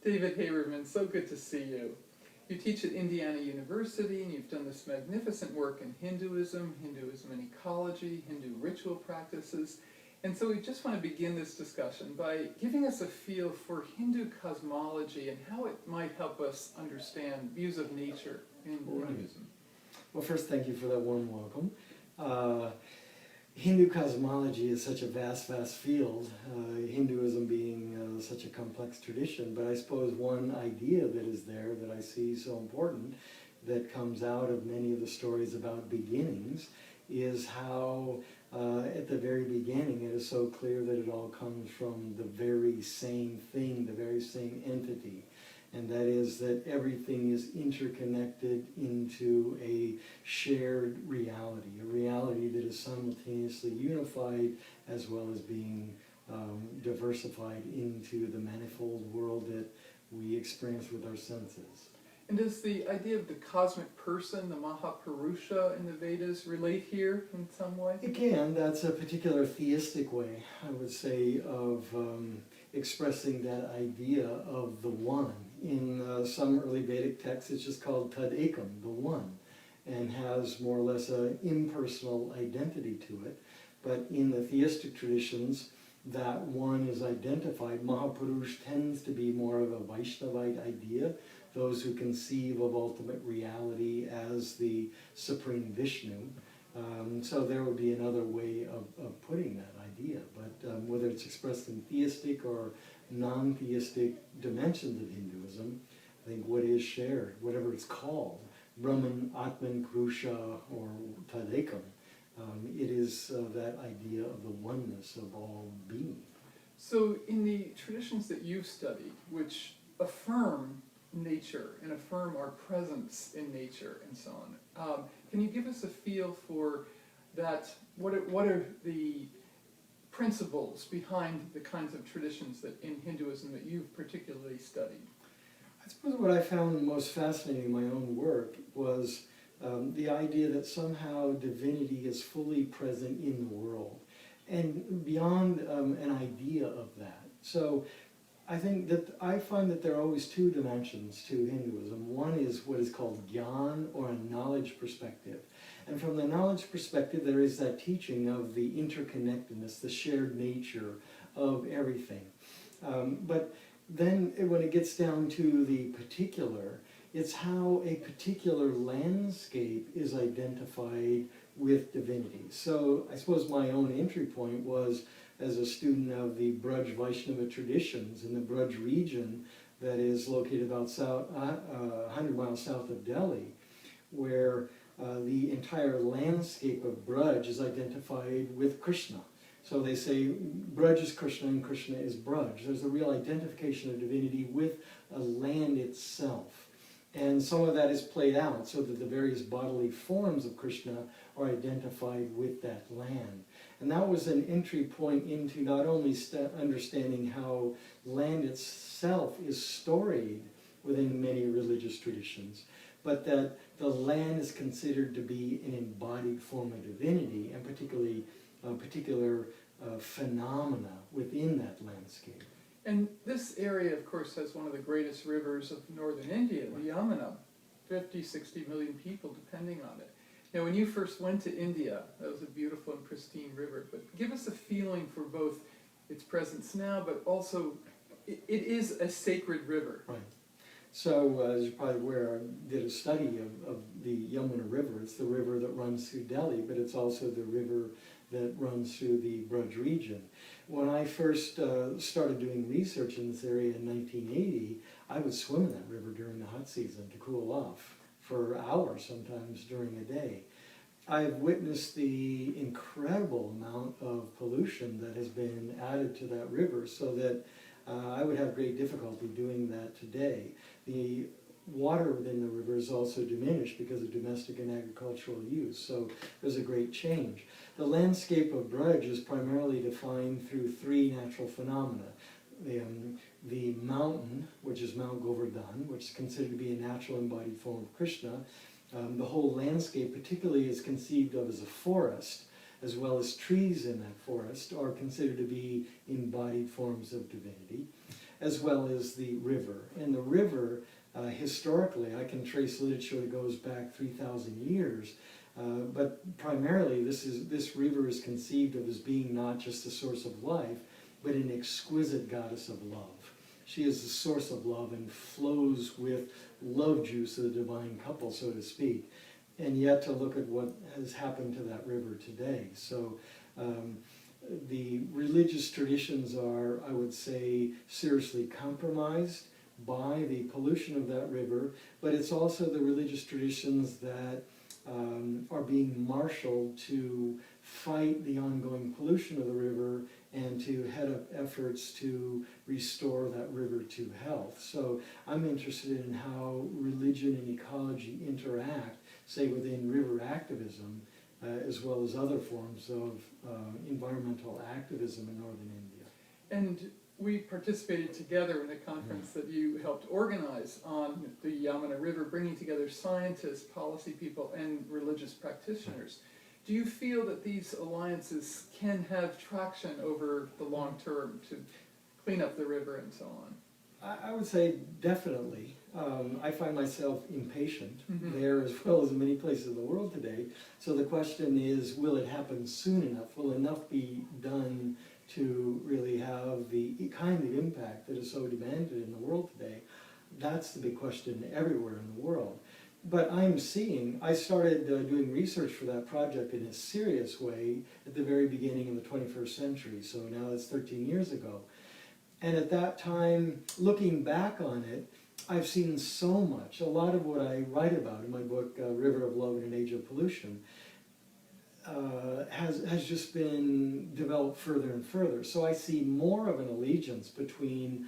David Haberman, so good to see you. You teach at Indiana University, and you've done this magnificent work in Hinduism, Hinduism and Ecology, Hindu ritual practices. And so we just want to begin this discussion by giving us a feel for Hindu cosmology and how it might help us understand views of nature in Hinduism. Well, first, thank you for that warm welcome. Hindu cosmology is such a vast field, Hinduism being such a complex tradition, but I suppose one idea that is there that I see so important that comes out of many of the stories about beginnings is how at the very beginning it is so clear that it all comes from the very same thing, the very same entity. And that is that everything is interconnected into a shared reality, a reality that is simultaneously unified as well as being diversified into the manifold world that we experience with our senses. And does the idea of the cosmic person, the Maha Purusha in the Vedas, relate here in some way? Again, that's a particular theistic way, I would say, of expressing that idea of the one. In some early Vedic texts, it's just called Tad Ekam, the one, and has more or less an impersonal identity to it. But in the theistic traditions, that one is identified. Maha Purusha tends to be more of a Vaishnavite idea, those who conceive of ultimate reality as the supreme Vishnu. So there would be another way of putting that idea. But whether it's expressed in theistic or non-theistic dimensions of Hinduism, I think what is shared, whatever it's called, Brahman, Atman, Purusha, or Tad Ekam, it is that idea of the oneness of all being. So in the traditions that you've studied, which affirm nature and affirm our presence in nature and so on, can you give us a feel for that? What are the principles behind the kinds of traditions that in Hinduism that you've particularly studied? I suppose what I found most fascinating in my own work was the idea that somehow divinity is fully present in the world and beyond an idea of that. So I find that there are always two dimensions to Hinduism. One is what is called Gyan, or a knowledge perspective. And from the knowledge perspective, there is that teaching of the interconnectedness, the shared nature of everything. But then when it gets down to the particular, it's how a particular landscape is identified with divinity. So I suppose my own entry point was as a student of the Braj Vaishnava traditions in the Braj region that is located about 100 miles south of Delhi, where the entire landscape of Braj is identified with Krishna. So they say Braj is Krishna and Krishna is Braj. There's a real identification of divinity with a land itself. And some of that is played out so that the various bodily forms of Krishna are identified with that land. And that was an entry point into not only understanding how land itself is storied within many religious traditions, but that the land is considered to be an embodied form of divinity, and particularly particular phenomena within that landscape. And this area, of course, has one of the greatest rivers of northern India, the Yamuna, 50, 60 million people depending on it. Now, when you first went to India, that was a beautiful and pristine river, but give us a feeling for both its presence now, but also it is a sacred river. Right. So, as you're probably aware, I did a study of the Yamuna River. It's the river that runs through Delhi, but it's also the river that runs through the Braj region. When I first started doing research in this area in 1980, I would swim in that river during the hot season to cool off for hours, sometimes during a day. I've witnessed the incredible amount of pollution that has been added to that river, so that I would have great difficulty doing that today. The water within the river is also diminished because of domestic and agricultural use, so there's a great change. The landscape of Braj is primarily defined through three natural phenomena. The mountain, which is Mount Govardhan, which is considered to be a natural embodied form of Krishna. The whole landscape, particularly, is conceived of as a forest, as well as trees in that forest are considered to be embodied forms of divinity. as well as the river. And the river, historically, I can trace literature that goes back 3,000 years, but primarily this river is conceived of as being not just a source of life, but an exquisite goddess of love. She is the source of love and flows with love juice of the divine couple, so to speak. And yet to look at what has happened to that river today. So the religious traditions are, I would say, seriously compromised by the pollution of that river, but it's also the religious traditions that are being marshaled to fight the ongoing pollution of the river and to head up efforts to restore that river to health. So I'm interested in how religion and ecology interact, say within river activism, as well as other forms of environmental activism in northern India. And we participated together in a conference that you helped organize on the Yamuna River, bringing together scientists, policy people, and religious practitioners. Do you feel that these alliances can have traction over the long term to clean up the river and so on? I would say definitely. I find myself impatient there as well as in many places in the world today. So the question is, will it happen soon enough? Will enough be done to really have the kind of impact that is so demanded in the world today? That's the big question everywhere in the world. But I started doing research for that project in a serious way at the very beginning of the 21st century, so now that's 13 years ago. And at that time, looking back on it, I've seen so much. A lot of what I write about in my book, River of Love in an Age of Pollution, has just been developed further and further. So I see more of an allegiance between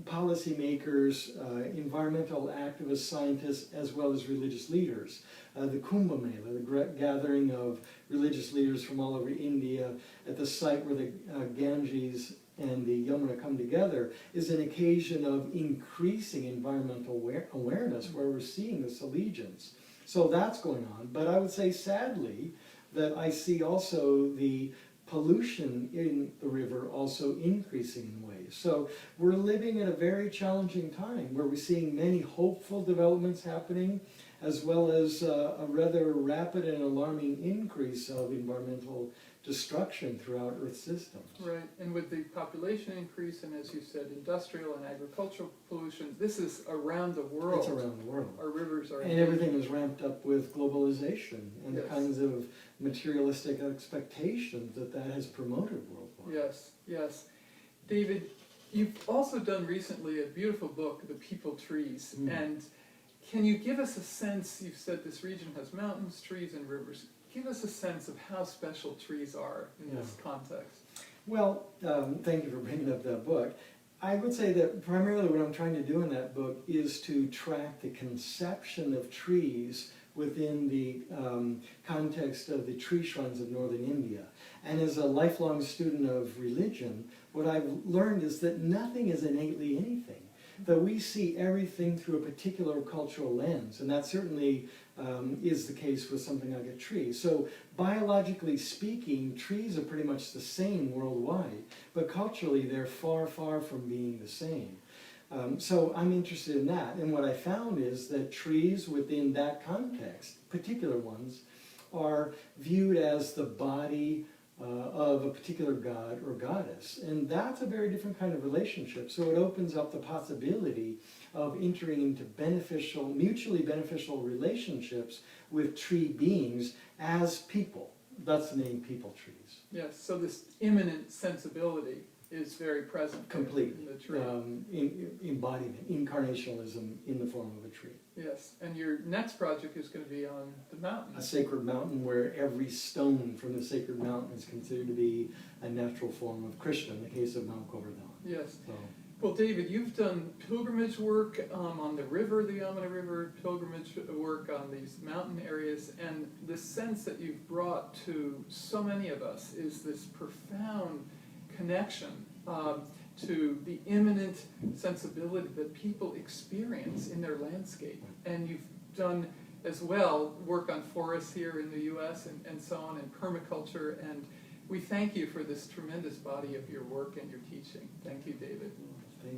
policymakers, environmental activists, scientists, as well as religious leaders. The Kumbh Mela, the gathering of religious leaders from all over India at the site where the Ganges and the Yamuna come together, is an occasion of increasing environmental awareness where we're seeing this allegiance. So that's going on. But I would say, sadly, that I see also the pollution in the river also increasing in ways. So we're living at a very challenging time where we're seeing many hopeful developments happening, as well as a rather rapid and alarming increase of environmental destruction throughout Earth's systems. Right, and with the population increase and, as you said, industrial and agricultural pollution, this is around the world. It's around the world. Our rivers are... And everything is ramped up with globalization and Yes. the kinds of materialistic expectations that has promoted worldwide. Yes, yes. David, you've also done recently a beautiful book, The People Trees, and can you give us a sense, you've said this region has mountains, trees, and rivers. Give us a sense of how special trees are in this context. Well, thank you for bringing up that book. I would say that primarily what I'm trying to do in that book is to track the conception of trees within the context of the tree shrines of northern India. And as a lifelong student of religion, what I've learned is that nothing is innately anything. That we see everything through a particular cultural lens, and that certainly is the case with something like a tree. So biologically speaking, trees are pretty much the same worldwide, but culturally they're far, far from being the same. So I'm interested in that, and what I found is that trees within that context, particular ones, are viewed as the body of a particular god or goddess. And that's a very different kind of relationship. So it opens up the possibility of entering into mutually beneficial relationships with tree beings as people. That's the name people trees. Yes, so this immanent sensibility is very present Completely. in the tree. Embodiment, incarnationalism in the form of a tree. Yes, and your next project is going to be on the mountain. A sacred mountain where every stone from the sacred mountain is considered to be a natural form of Krishna, in the case of Mount Govardhan. Yes. So, Well, David, you've done pilgrimage work on the river, the Yamuna River, pilgrimage work on these mountain areas, and the sense that you've brought to so many of us is this profound connection to the immanent sensibility that people experience in their landscape. And you've done as well work on forests here in the U.S. and so on, and permaculture, and we thank you for this tremendous body of your work and your teaching. Thank you, David. thank